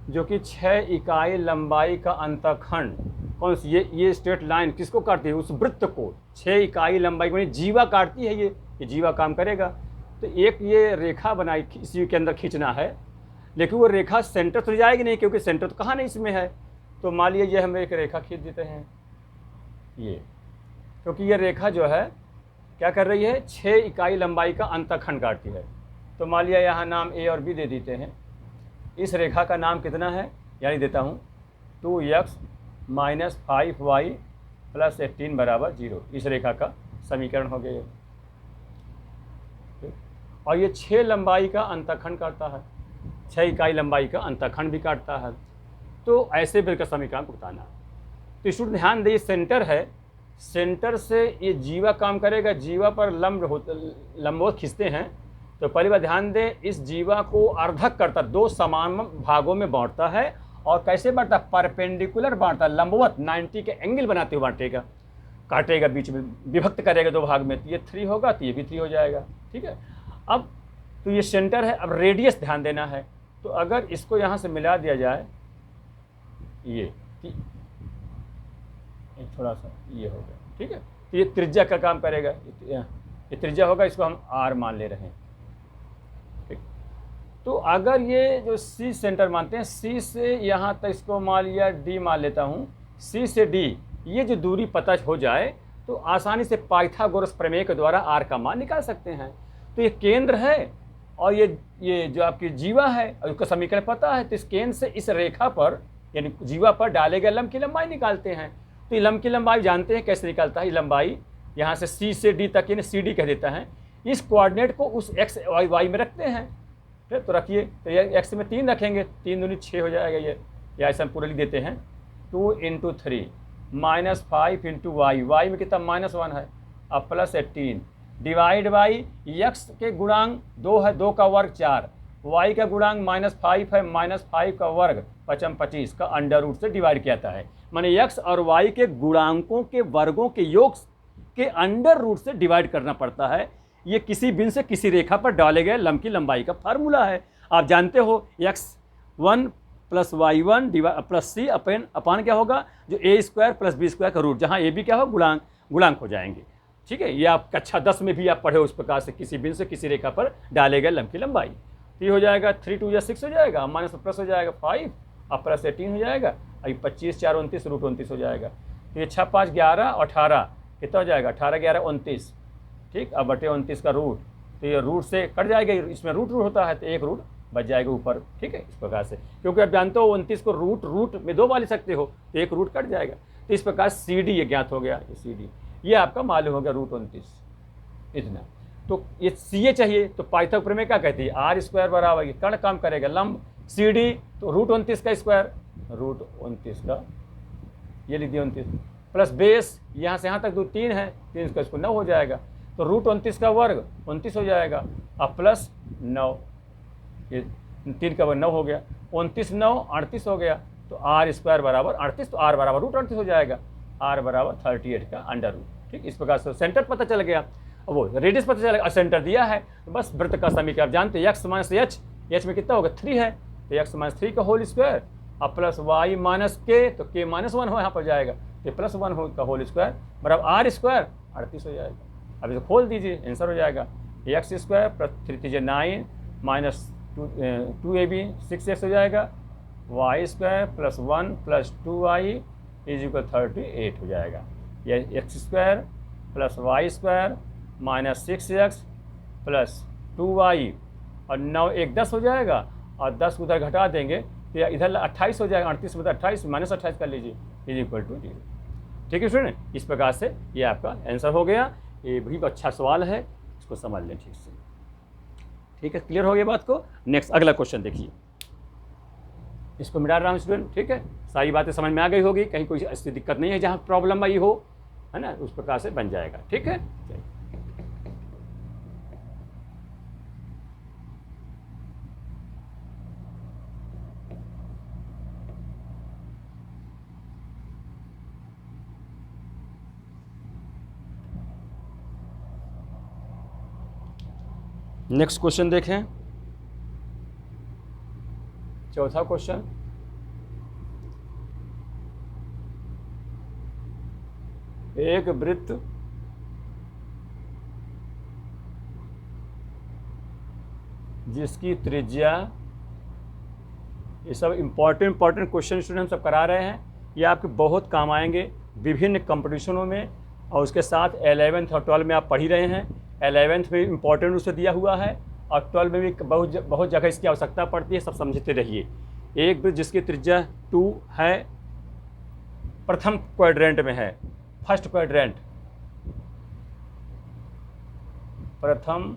जो कि 6 इकाई लंबाई का अंतःखंड, कौन सी, ये स्ट्रेट लाइन किसको काटती है, उस वृत्त को। 6 इकाई लंबाई को जीवा काटती है, ये जीवा काम करेगा। तो एक ये रेखा बनाई, इसी के अंदर खींचना है, लेकिन वो रेखा सेंटर तो जाएगी नहीं क्योंकि सेंटर तो कहाँ नहीं इसमें है। तो मान लीजिए ये हम एक रेखा खींच देते हैं, ये, क्योंकि ये रेखा जो है क्या कर रही है, 6 इकाई लंबाई का अंतःखंड काटती है। तो मान लिया यहाँ नाम ए और बी दे देते हैं। इस रेखा का नाम कितना है, यानी देता हूँ 2x माइनस 5y प्लस 18 बराबर 0। इस रेखा का समीकरण हो गया। और ये 6 लंबाई का अंतःखंड काटता है, 6 इकाई लंबाई का अंतःखंड भी काटता है। तो ऐसे वृत्त का समीकरण बताना है। तो स्टूडेंट ध्यान दे, सेंटर है, सेंटर से ये जीवा काम करेगा, जीवा पर लंबवत खींचते हैं। तो पहली बात ध्यान दें, इस जीवा को अर्धक करता, 2 समान भागों में बांटता है। और कैसे बांटता, परपेंडिकुलर बांटता, लंबवत 90 के एंगल बनाते हुए बांटेगा, काटेगा, बीच में विभक्त करेगा 2 भाग में। तो ये 3 होगा तो ये भी 3 हो जाएगा। ठीक है, अब तो ये सेंटर है। अब रेडियस ध्यान देना है, तो अगर इसको यहाँ से मिला दिया जाए, ये थोड़ा सा ये हो गया। ठीक है, तो ये त्रिज्या का काम करेगा, ये त्रिज्या होगा, इसको हम r मान ले रहे हैं। ठीक, तो अगर ये जो C सेंटर मानते हैं, C से यहाँ तक इसको मान लिया D मान लेता हूँ, C से D ये जो दूरी पता हो जाए तो आसानी से पाइथागोरस प्रमेय के द्वारा आर का मान निकाल सकते हैं। तो ये केंद्र है और ये जो आपकी जीवा है और उसका समीकरण पता है, तो इस केंद्र से इस रेखा पर यानी जीवा पर डाले गए लंब की लंबाई निकालते हैं। तो ये लंब की लंबाई जानते हैं कैसे निकालता है। ये लंबाई यहाँ से सी से डी तक यानी सी डी कह देता है। इस कोऑर्डिनेट को उस एक्स वाई में रखते हैं। ठीक, तो रखिए, तो ये एक्स में 3 रखेंगे, 3 दूनी 6 हो जाएगा। ये या ऐसा हम पूरा लिख देते हैं 2 × 3 -5 × वाई, वाई में कितना -1 है, अब +18 डिवाइड बाई यक्स के गुणांक 2 है, 2 का वर्ग 4, वाई का गुणांक -5 है, -5 का वर्ग 25 का अंडर रूट से डिवाइड किया जाता है। माने यक्स और वाई के गुणांकों के वर्गों के योग के अंडर रूट से डिवाइड करना पड़ता है। ये किसी बिंदु से किसी रेखा पर डाले गए लंब की लंबाई का फार्मूला है। आप जानते हो x1 + y1 + c अपान क्या होगा, जो a² + b² का रूट, जहाँ a b क्या हो, गुणांक हो जाएंगे। ठीक है, ये आप कक्षा 10 में भी आप पढ़े उस प्रकार से, किसी बिंदु से किसी रेखा पर डाले गए लंब की लंबाई। तो ये हो जाएगा 3 × 2 = 6 हो जाएगा, माइनस प्लस हो जाएगा 5, अब +18 हो जाएगा, अभी 25 × 4 = 29, रूट 29 हो जाएगा। तो ये 6 × 5 = 11 और 18 कितना हो जाएगा, 18 × 11 = 29। ठीक, अब बटे 29 का रूट, तो ये रूट से कट जाएगा, इसमें रूट होता है तो एक रूट बच जाएगा ऊपर। ठीक है, इस प्रकार से, क्योंकि आप जानते हो 29 को रूट में 2 बार लिख सकते हो, तो एक रूट कट जाएगा। तो इस प्रकार सी डी ये ज्ञात हो गया, ये सी डी ये आपका मालूम हो गया, रूट 29 इतना। तो ये सी ए चाहिए, तो पाइथागोरस प्रमेय क्या कहती है, r² बराबर, ये कर्ण काम करेगा लंब सी डी, तो रूट 29 का स्क्वायर, रूट 29 का ये लिख दिया 29 प्लस बेस, यहाँ से यहाँ तक 3 है, 3 का इसको 9 हो जाएगा, तो रूट 29 का वर्ग 29 हो जाएगा, अब प्लस 9, ये 3 का वर्ग 9 हो गया, 29 9 38 हो गया, तो r² बराबर 38, तो r बराबर रूट 38 हो जाएगा, r बराबर 38 का अंडर रूट। ठीक, इस प्रकार से सेंटर पता चल गया, वो रेडियस पता चलेगा, सेंटर दिया है, तो बस वृत्त का समीकरण आप जानते हैं, x - h में कितना होगा 3 है, तो x - 3 का होल स्क्वायर, अब प्लस y - k, तो k - 1 हो यहाँ पर जाएगा, तो +1 का होल स्क्वायर बराबर r² 38 हो जाएगा। अब इसे खोल दीजिए, आंसर हो जाएगा x² + 3 × 3 = 9 - 2ab 6x हो जाएगा, y² + 1 + 2y = 38 हो जाएगा। यह x² + y² - 6x + 2y और 9 1 10 हो जाएगा, और 10 उधर घटा देंगे तो इधर 28 हो जाएगा, 38 में 28 -28 कर लीजिए, = 0। ठीक है स्टूडेंट, इस प्रकार से ये आपका आंसर हो गया। ये भी अच्छा सवाल है, इसको समझ लें ठीक से। ठीक है, क्लियर हो गया बात को। नेक्स्ट अगला क्वेश्चन देखिए, इसको मिटा रहा हूँ स्टूडेंट। ठीक है, सारी बातें समझ में आ गई होगी, कहीं कोई ऐसी दिक्कत नहीं है जहाँ प्रॉब्लम आई हो, है ना, उस प्रकार से बन जाएगा। ठीक है, नेक्स्ट क्वेश्चन देखें, चौथा क्वेश्चन, एक वृत्त जिसकी त्रिज्या, ये सब इंपॉर्टेंट क्वेश्चन स्टूडेंट हम सब करा रहे हैं, ये आपके बहुत काम आएंगे विभिन्न कंपटीशनों में, और उसके साथ 11th और 12 में आप पढ़ ही रहे हैं। 11th में इम्पॉर्टेंट रूप से दिया हुआ है, और 12 में भी बहुत जगह इसकी आवश्यकता पड़ती है, सब समझते रहिए। एक वृत्त जिसकी त्रिज्या 2 है, प्रथम क्वाड्रेंट में है, फर्स्ट क्वाड्रेंट, प्रथम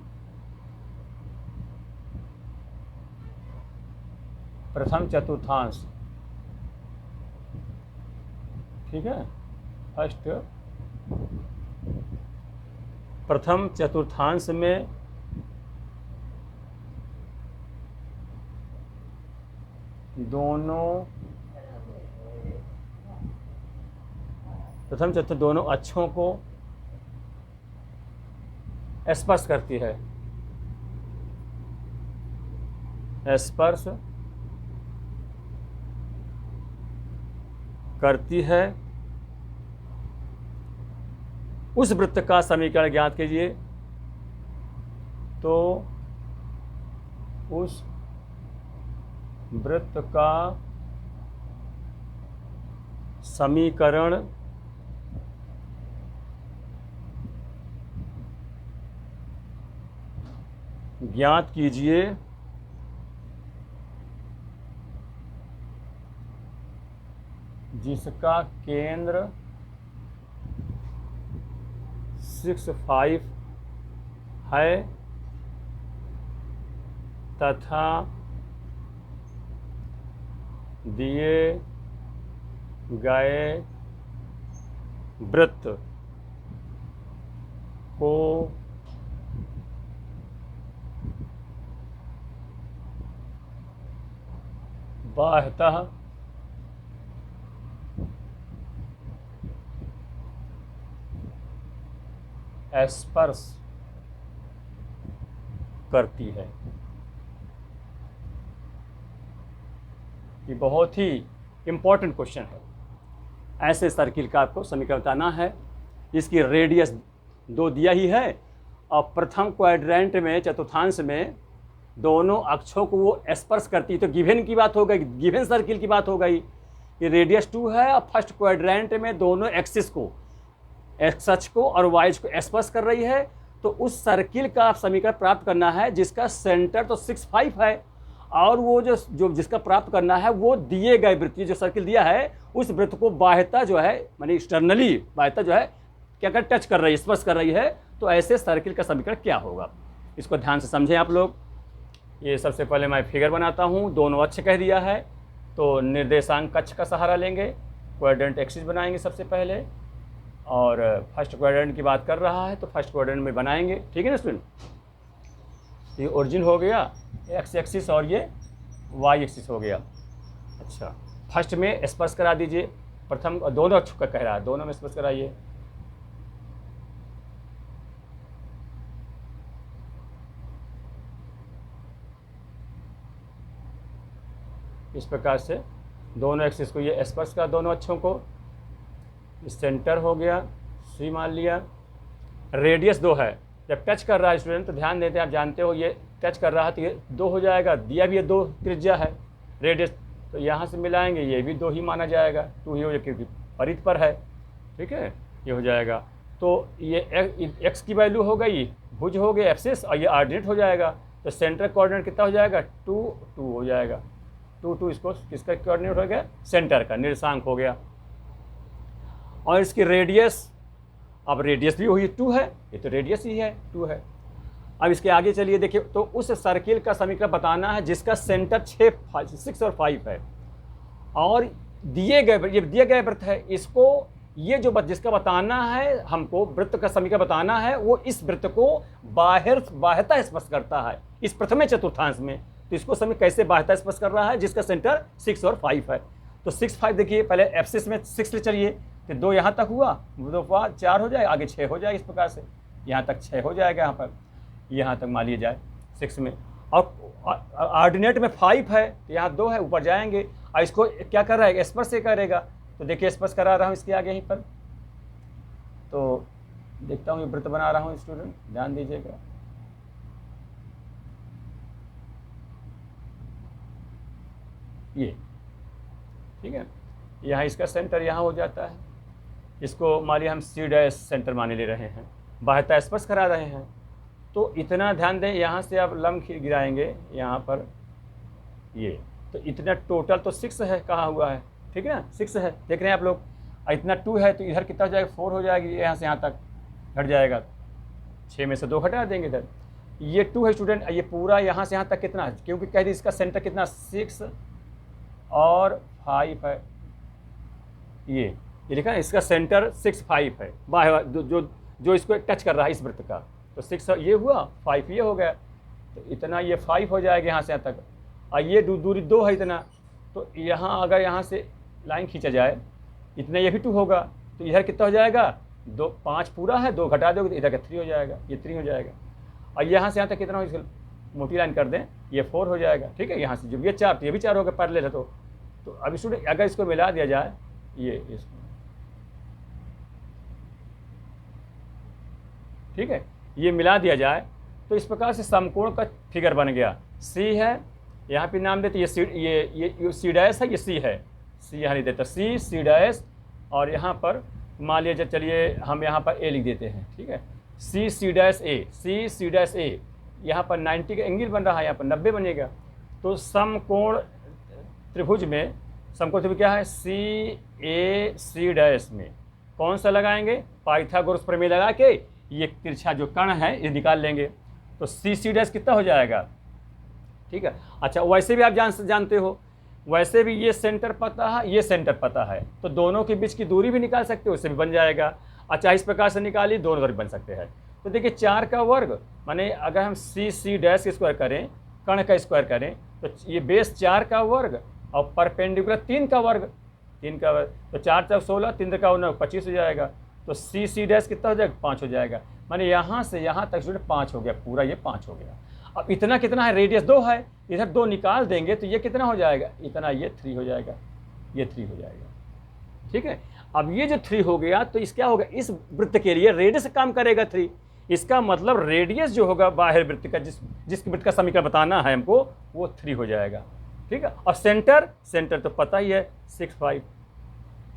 चतुर्थांश। ठीक है, फर्स्ट प्रथम चतुर्थांश में दोनों अक्षों को स्पर्श करती है, स्पर्श करती है, उस वृत्त का समीकरण ज्ञात कीजिए। तो उस वृत्त का समीकरण ज्ञात कीजिए जिसका केंद्र 6, 5 है तथा दिए गए वृत्त को बाह्यतः स्पर्श करती है। ये बहुत ही इम्पोर्टेंट क्वेश्चन है। ऐसे सर्किल का आपको समीकरण बताना है, इसकी रेडियस 2 दिया ही है और प्रथम क्वाड्रेंट में, चतुर्थांश में दोनों अक्षों को वो स्पर्श करती है, तो गिवन की बात हो गई, गिवन सर्किल की बात हो गई। ये रेडियस 2 है और फर्स्ट क्वाड्रेंट में दोनों एक्सिस को, एक्स अक्ष को और वाई अक्ष को स्पर्श कर रही है। तो उस सर्किल का आप समीकरण प्राप्त करना है जिसका सेंटर तो 6, 5 है और वो जो जिसका प्राप्त करना है वो दिए गए वृत्त, जो सर्किल दिया है उस वृत्त को बाह्यता जो है, मानी एक्सटर्नली बाह्यता जो है क्या कर टच कर रही है, स्पर्श कर रही है। तो ऐसे सर्किल का समीकरण क्या होगा, इसको ध्यान से समझें आप लोग। ये सबसे पहले मैं फिगर बनाता हूँ। दोनों अक्ष कह दिया है तो निर्देशांक अक्ष का सहारा लेंगे, क्वाड्रेंट एक्सिस बनाएंगे सबसे पहले, और फर्स्ट क्वाड्रेंट की बात कर रहा है तो फर्स्ट क्वाड्रेंट में बनाएंगे। ठीक है ना स्टूडेंट, ये ओरिजिन हो गया एक्स एक्सिस और ये वाई एक्सिस हो गया। अच्छा, फर्स्ट में स्पर्श करा दीजिए, प्रथम दोनों अक्ष का कह रहा है, दोनों में स्पर्श कराइए। इस प्रकार से दोनों एक्सिस को ये स्पर्श करा, दोनों अक्षों को। सेंटर हो गया, सी मान लिया। रेडियस 2 है, जब टच कर रहा है स्टूडेंट तो ध्यान देते हैं, आप जानते हो ये टच कर रहा है तो ये 2 हो जाएगा, दिया भी ये 2 त्रिज्या है रेडियस, तो यहाँ से मिलाएंगे ये भी 2 ही माना जाएगा, 2 ही हो जाएगा क्योंकि परिध पर है। ठीक है, ये हो जाएगा। तो ये एक्स की वैल्यू हो गई, भुज हो गया एक्सिस, और ये ऑर्डिनेट हो जाएगा। तो सेंटर कोऑर्डिनेट कितना हो जाएगा, 2, 2 हो जाएगा। 2, 2 इसको किसका कोऑर्डिनेट हो गया, सेंटर का, निर्देशांक हो गया। और इसकी रेडियस, अब रेडियस भी वही 2 है, ये तो रेडियस ही है 2 है। अब इसके आगे चलिए देखिए, तो उस सर्किल का समीकरण बताना है जिसका सेंटर 6 और 5 है और दिए गए वृत्त है, इसको ये जो जिसका बताना है हमको, वृत्त का समीकरण बताना है, वो इस वृत्त को बाह्यता स्पर्श करता है इस प्रथम चतुर्थांश में। तो इसको समय कैसे बाह्यता स्पर्श कर रहा है, जिसका सेंटर 6 और 5 है। तो 6, 5 देखिए, पहले एब्सिस में 6 ले चलिए, तो 2 यहाँ तक हुआ, 2 5 4 हो जाए, आगे 6 हो जाए। इस प्रकार से यहाँ तक 6 हो जाएगा, यहाँ तक मान लिया जाए 6 में। और ऑर्डिनेट में 5 है तो यहाँ 2 है, ऊपर जाएंगे और इसको क्या कर रहा है, स्पर्श से करेगा। तो देखिए स्पर्श करा रहा हूँ इसके आगे यहीं पर, तो देखता हूँ ये वृत्त बना रहा हूँ स्टूडेंट, ध्यान दीजिएगा। ये ठीक है, यहाँ इसका सेंटर यहाँ हो जाता है, इसको मान लिया हम C' सेंटर माने ले रहे हैं, बाह्यता स्पर्श करा रहे हैं। तो इतना ध्यान दें, यहाँ से आप लंब गिराएंगे यहाँ पर, ये तो इतना टोटल तो 6 है, कहाँ हुआ है, ठीक है ना, 6 है, देख रहे हैं आप लोग। इतना 2 है तो इधर कितना हो जाएगा, 4 हो जाएगी, यहाँ से यहाँ तक घट जाएगा, 6 में से 2 हटा देंगे इधर। ये 2 है स्टूडेंट, ये पूरा यहाँ से यहाँ तक कितना है, क्योंकि कह दी इसका सेंटर कितना 6 और 5 है। ये लिखा है, इसका सेंटर 6, 5 है, बाह्य जो इसको टच कर रहा है इस वृत्त का। तो 6 ये हुआ, 5 ये हो गया, तो इतना ये 5 हो जाएगा यहाँ से यहाँ तक। और ये दूरी 2 है इतना, तो यहाँ अगर यहाँ से लाइन खींचा जाए, इतना ये भी 2 होगा, तो इधर कितना हो जाएगा, 2 5 पूरा है, 2 घटा दोगे तो इधर का 3 हो जाएगा, ये 3 हो जाएगा। और यहाँ से यहाँ तक कितना हो, इसको मोटी लाइन कर दें, ये 4 हो जाएगा। ठीक है, यहाँ से जब ये 4 तो ये भी 4 होगा पैरेलल है। तो अब स्टूडेंट अगर इसको मिला दिया जाए, ये इसको, ठीक है, ये मिला दिया जाए तो इस प्रकार से समकोण का फिगर बन गया। सी है, यहाँ पे नाम देते, ये C' है, ये C है, C यहाँ लिख देते, C' और यहाँ पर मान लीजिए, चलिए हम यहाँ पर A लिख देते हैं। ठीक है, C''A, यहाँ पर 90 का एंगल बन रहा है, यहाँ पर 90 बनेगा। तो समकोण त्रिभुज में, समकोण त्रिभुज क्या है, सी ए सी डैश में कौन सा लगाएंगे, पाइथागोरस प्रमेय लगा के ये तिरछा जो कर्ण है ये निकाल लेंगे। तो सी सी डैश कितना हो जाएगा, ठीक है। अच्छा, वैसे भी आप जानते हो, वैसे भी ये सेंटर पता है, ये सेंटर पता है, तो दोनों के बीच की दूरी भी निकाल सकते हो, उससे भी बन जाएगा। अच्छा, इस प्रकार से निकालिए, दोनों तरफ बन सकते हैं। तो देखिए 4 का वर्ग माने अगर हम सी सी डैश स्क्वायर करें, कर्ण का स्क्वायर करें, तो ये बेस 4 का वर्ग और परपेंडिकुलर 3 का वर्ग, 3 का वर्ग, तो 4 तक 16, 3 का 9, 25 हो जाएगा। तो सी सी डैश कितना हो जाएगा, 5 हो जाएगा। माने यहाँ से यहाँ तक स्टूडेंट 5 हो गया, पूरा ये 5 हो गया। अब इतना कितना है, रेडियस 2 है, इधर 2 निकाल देंगे तो ये कितना हो जाएगा, इतना, ये 3 हो जाएगा, ये 3 हो जाएगा, ठीक है। अब ये जो 3 हो गया तो इस क्या होगा, इस वृत्त के लिए रेडियस काम करेगा 3। इसका मतलब रेडियस जो होगा बाहर वृत्त का, जिस वृत्त का समीकरण बताना है हमको, वो 3 हो जाएगा, ठीक है। और सेंटर तो पता ही है 6 5,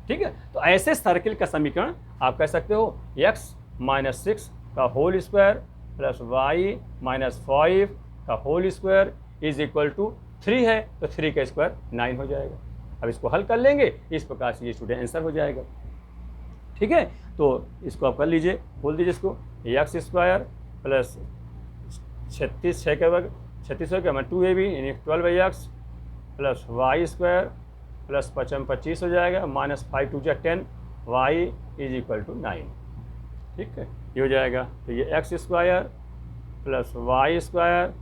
ठीक है। तो ऐसे सर्किल का समीकरण आप कह सकते हो x - 6 का होल स्क्वायर प्लस y - 5 का whole square is equal to 3 है, तो 3 का स्क्वायर 9 हो जाएगा। अब इसको हल कर लेंगे, इस प्रकार से ये स्टूडेंट आंसर हो जाएगा, ठीक है। तो इसको आप कर लीजिए, बोल दीजिए इसको x स्क्वायर प्लस 36, 6 का वर्ग 36 हो गया, 2ab यानी 12x plus y square plus 25 हो जाएगा, -5 2 10, y इज इक्वल टू 9, ठीक है, ये हो जाएगा। तो ये x square plus y square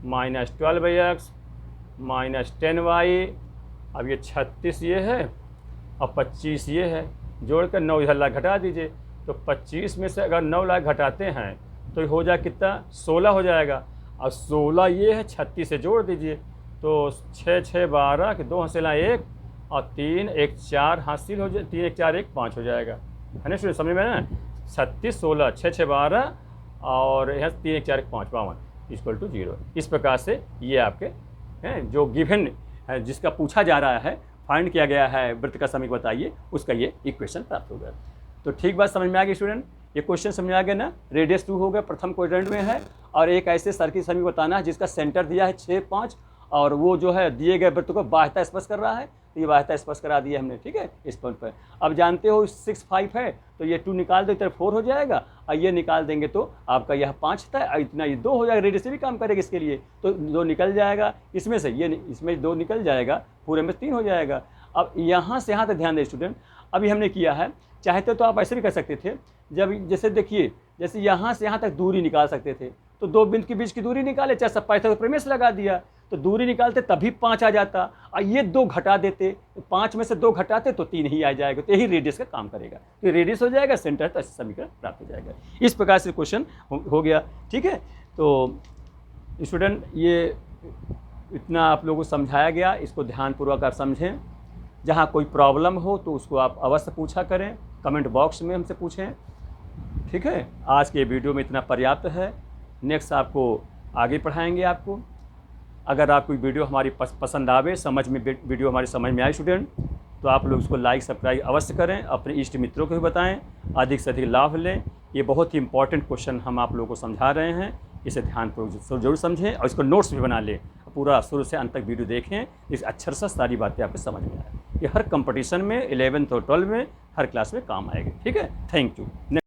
-12x -10y, अब ये 36 ये है और 25 ये है, जोड़कर 9 इधर लाख घटा दीजिए। तो 25 में से अगर 9 लाख घटाते हैं तो हो जाए कितना, 16 हो जाएगा। और 16 ये है, 36 से जोड़ दीजिए, तो 6 6 12 के 2 हासिल 1 और 3 1 4 हासिल हो जाए, 3 1 4 1 5 हो जाएगा, है ना स्टूडेंट, समझ में ना। 36 16 6 6 12 और यहाँ 3 1 4 1 5 52 इक्वल टू 0। इस प्रकार से ये आपके हैं जो गिवन है, जिसका पूछा जा रहा है, फाइंड किया गया है वृत्त का समीकरण बताइए, उसका ये इक्वेशन प्राप्त होगा। तो ठीक बात समझ में आ गई स्टूडेंट, ये क्वेश्चन समझ में आ गया ना। रेडियस 2 हो गया, प्रथम क्वाड्रेंट में है, और एक ऐसे सर्किल समीकरण बताना है जिसका सेंटर दिया है 6 5, और वो जो है दिए गए वृत्त को बाह्यता स्पर्श कर रहा है, तो ये बाह्यता स्पर्श करा दिया हमने, ठीक है, इस पॉइंट पर। अब जानते हो 6 5 है, तो ये 2 निकाल दो, इधर 4 हो जाएगा, और ये निकाल देंगे तो आपका यह 5 था, और इतना ये 2 हो जाएगा, रेडियस से भी काम करेगा इसके लिए, तो 2 निकल जाएगा इसमें से, ये इसमें 2 निकल जाएगा, पूरे में 3 हो जाएगा। अब यहाँ से यहाँ तक ध्यान दें स्टूडेंट, अभी हमने किया है, चाहते तो आप ऐसे भी कर सकते थे, जब जैसे देखिए, जैसे यहाँ से यहाँ तक दूरी निकाल सकते थे, तो 2 बिंदु के बीच की दूरी निकाले, चाहे सब पाइथागोरस प्रमेय से लगा दिया, तो दूरी निकालते तभी 5 आ जाता, और ये 2 घटा देते, 5 में से 2 घटाते तो 3 ही आ जाएगा, तो यही रेडियस का काम करेगा, तो रेडियस हो जाएगा, सेंटर तो समीकरण प्राप्त हो जाएगा। इस प्रकार से क्वेश्चन हो गया, ठीक है। तो स्टूडेंट ये इतना आप लोगों को समझाया गया, इसको ध्यानपूर्वक आप समझें। जहाँ कोई प्रॉब्लम हो तो उसको आप अवश्य पूछा करें, कमेंट बॉक्स में हमसे पूछें, ठीक है। आज के वीडियो में इतना पर्याप्त है, नेक्स्ट आपको आगे पढ़ाएंगे आपको। अगर आपको वीडियो हमारी पसंद आवे, समझ में वीडियो हमारी समझ में आए स्टूडेंट, तो आप लोग उसको लाइक सब्सक्राइब अवश्य करें, अपने इष्ट मित्रों को भी बताएं, अधिक से अधिक लाभ लें। ये बहुत ही इंपॉर्टेंट क्वेश्चन हम आप लोगों को समझा रहे हैं, इसे ध्यानपूर्वक जरूर समझें और इसको नोट्स भी बना लें, पूरा शुरू से अंत तक वीडियो देखें, इस अक्षर से सारी बातें आपको समझ में आए। ये हर कंपटीशन में 11th और 12th में हर क्लास में काम आएगी, ठीक है। Thank you.